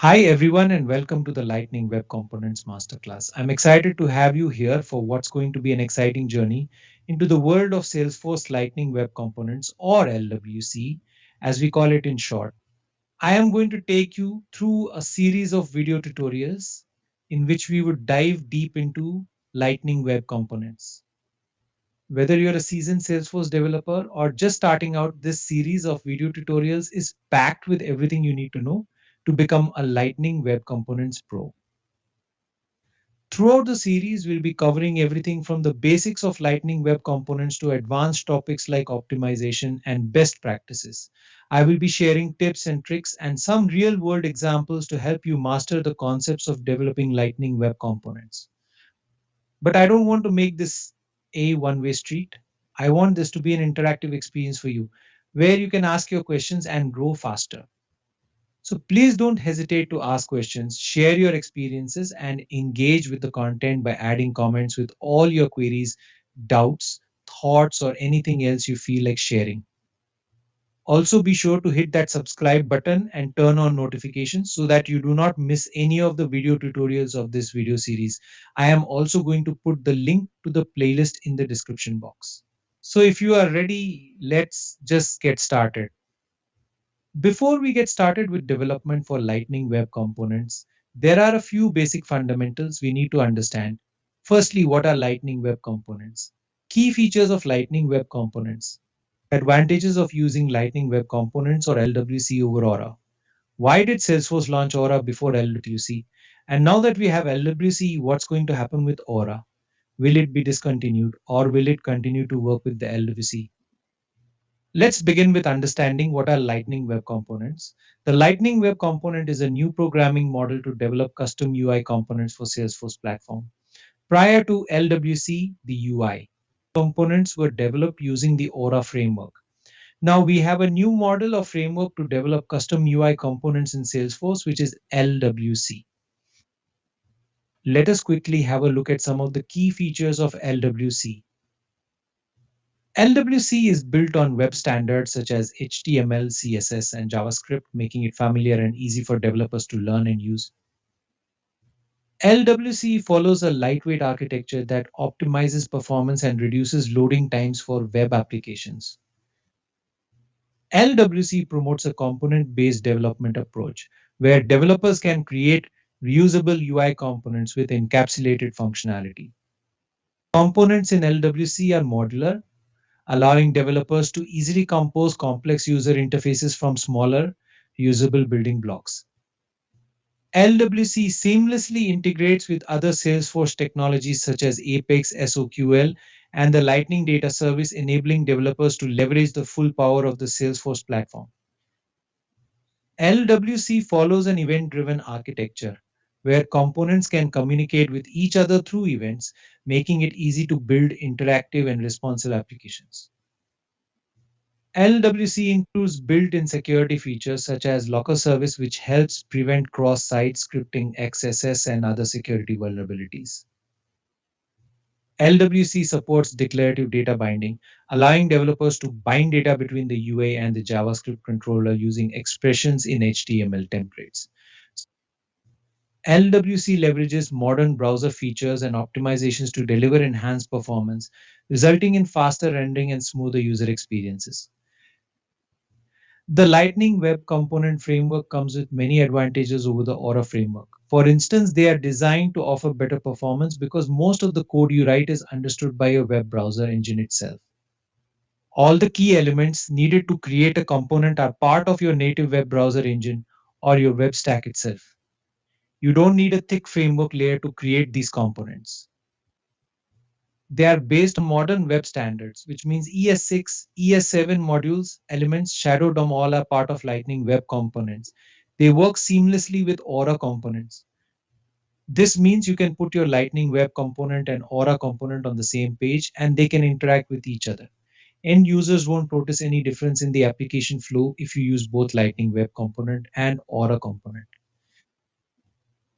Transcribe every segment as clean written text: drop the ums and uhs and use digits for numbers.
Hi, everyone, and welcome to the Lightning Web Components Masterclass. I'm excited to have you here for what's going to be an exciting journey into the world of Salesforce Lightning Web Components, or LWC, as we call it in short. I am going to take you through a series of video tutorials in which we would dive deep into Lightning Web Components. Whether you're a seasoned Salesforce developer or just starting out, this series of video tutorials is packed with everything you need to know to become a Lightning Web Components Pro. Throughout the series, we'll be covering everything from the basics of Lightning Web Components to advanced topics like optimization and best practices. I will be sharing tips and tricks and some real world examples to help you master the concepts of developing Lightning Web Components. But I don't want to make this a one way street. I want this to be an interactive experience for you where you can ask your questions and grow faster. So please don't hesitate to ask questions, share your experiences, and engage with the content by adding comments with all your queries, doubts, thoughts, or anything else you feel like sharing. Also, be sure to hit that subscribe button and turn on notifications so that you do not miss any of the video tutorials of this video series. I am also going to put the link to the playlist in the description box. So, if you are ready, let's just get started. Before we get started with development for Lightning Web Components, there are a few basic fundamentals we need to understand. Firstly, what are Lightning Web Components? Key features of Lightning Web Components. Advantages of using Lightning Web Components or LWC over Aura. Why did Salesforce launch Aura before LWC? And now that we have LWC, what's going to happen with Aura? Will it be discontinued or will it continue to work with the LWC? Let's begin with understanding what are Lightning Web Components. The Lightning Web Component is a new programming model to develop custom UI components for Salesforce platform. Prior to LWC, the UI components were developed using the Aura framework. Now we have a new model of framework to develop custom UI components in Salesforce, which is LWC. Let us quickly have a look at some of the key features of LWC. LWC is built on web standards such as HTML, CSS, and JavaScript, making it familiar and easy for developers to learn and use. LWC follows a lightweight architecture that optimizes performance and reduces loading times for web applications. LWC promotes a component based development approach where developers can create reusable UI components with encapsulated functionality. Components in LWC are modular, allowing developers to easily compose complex user interfaces from smaller, usable building blocks. LWC seamlessly integrates with other Salesforce technologies such as Apex SOQL and the Lightning Data Service, enabling developers to leverage the full power of the Salesforce platform. LWC follows an event driven architecture where components can communicate with each other through events, making it easy to build interactive and responsive applications. LWC includes built-in security features such as locker service, which helps prevent cross-site scripting, XSS, and other security vulnerabilities. LWC supports declarative data binding, allowing developers to bind data between the UA and the JavaScript controller using expressions in HTML templates. LWC leverages modern browser features and optimizations to deliver enhanced performance, resulting in faster rendering and smoother user experiences. The Lightning Web Component framework comes with many advantages over the Aura framework. For instance, they are designed to offer better performance because most of the code you write is understood by your web browser engine itself. All the key elements needed to create a component are part of your native web browser engine or your web stack itself. You don't need a thick framework layer to create these components. They are based on modern web standards, which means ES6, ES7 modules, elements, Shadow DOM all are part of Lightning Web Components. They work seamlessly with Aura components. This means you can put your Lightning Web component and Aura component on the same page and they can interact with each other. End users won't notice any difference in the application flow if you use both Lightning Web component and Aura component.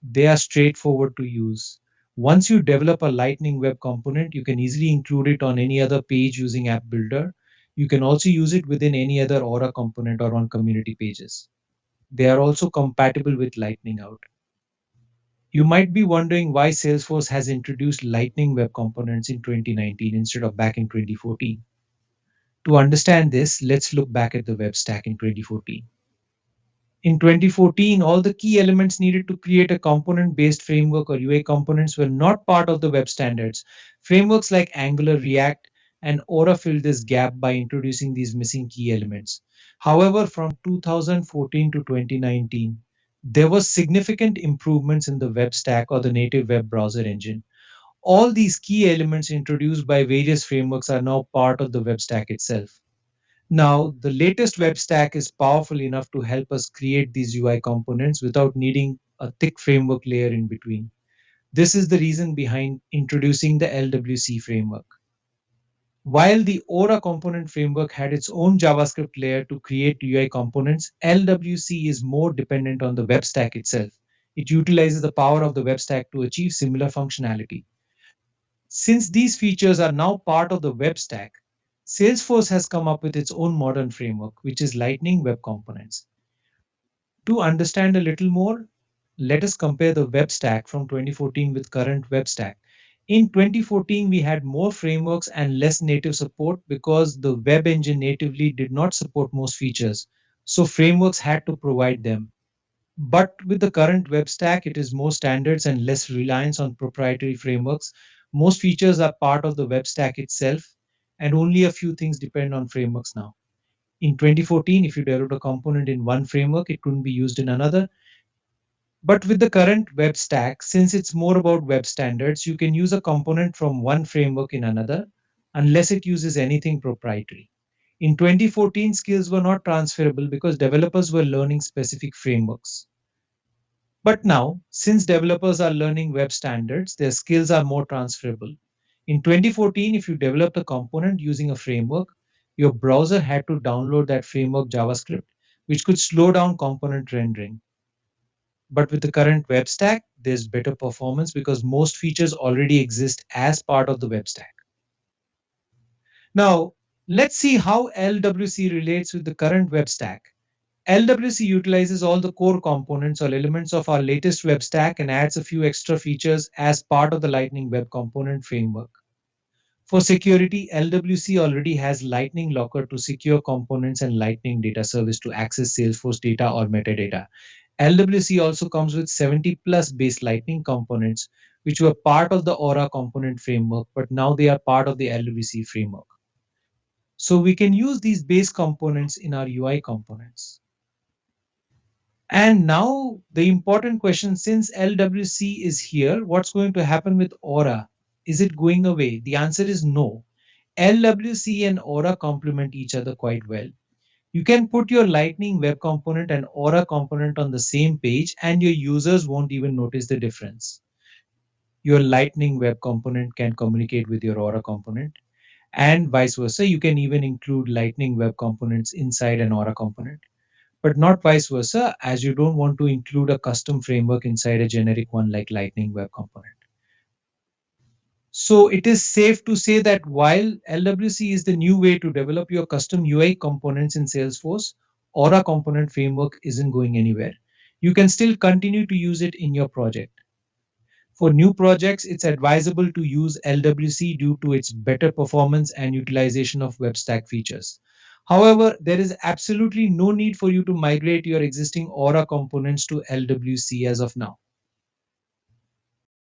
They are straightforward to use. Once you develop a Lightning Web component, you can easily include it on any other page using App Builder. You can also use it within any other Aura component or on community pages. They are also compatible with Lightning Out. You might be wondering why Salesforce has introduced Lightning Web Components in 2019 instead of back in 2014. To understand this, let's look back at the web stack in 2014. In 2014, all the key elements needed to create a component based framework or UI components were not part of the web standards. Frameworks like Angular, React, and Aura filled this gap by introducing these missing key elements. However, from 2014 to 2019, there was significant improvements in the web stack or the native web browser engine. All these key elements introduced by various frameworks are now part of the web stack itself. Now, the latest web stack is powerful enough to help us create these UI components without needing a thick framework layer in between. This is the reason behind introducing the LWC framework. While the Aura component framework had its own JavaScript layer to create UI components, LWC is more dependent on the web stack itself. It utilizes the power of the web stack to achieve similar functionality. Since these features are now part of the web stack, Salesforce has come up with its own modern framework, which is Lightning Web Components. To understand a little more, let us compare the web stack from 2014 with current web stack. In 2014, we had more frameworks and less native support because the web engine natively did not support most features. So frameworks had to provide them. But with the current web stack, it is more standards and less reliance on proprietary frameworks. Most features are part of the web stack itself, and only a few things depend on frameworks now. In 2014, if you developed a component in one framework, it couldn't be used in another. But with the current web stack, since it's more about web standards, you can use a component from one framework in another unless it uses anything proprietary. In 2014, skills were not transferable because developers were learning specific frameworks. But now, since developers are learning web standards, their skills are more transferable. In 2014, if you developed a component using a framework, your browser had to download that framework JavaScript, which could slow down component rendering. But with the current web stack, there's better performance because most features already exist as part of the web stack. Now, let's see how LWC relates with the current web stack. LWC utilizes all the core components or elements of our latest web stack and adds a few extra features as part of the Lightning Web Component framework. For security, LWC already has Lightning Locker to secure components and Lightning Data Service to access Salesforce data or metadata. LWC also comes with 70 plus base Lightning components, which were part of the Aura component framework, but now they are part of the LWC framework. So we can use these base components in our UI components. And now the important question, since LWC is here, what's going to happen with Aura? Is it going away? The answer is no. LWC and Aura complement each other quite well. You can put your Lightning Web Component and Aura component on the same page, and your users won't even notice the difference. Your Lightning Web Component can communicate with your Aura component, and vice versa. You can even include Lightning Web Components inside an Aura component, but not vice versa, as you don't want to include a custom framework inside a generic one like Lightning Web Component. So it is safe to say that while LWC is the new way to develop your custom UI components in Salesforce, Aura component framework isn't going anywhere. You can still continue to use it in your project. For new projects, it's advisable to use LWC due to its better performance and utilization of web stack features. However, there is absolutely no need for you to migrate your existing Aura components to LWC as of now.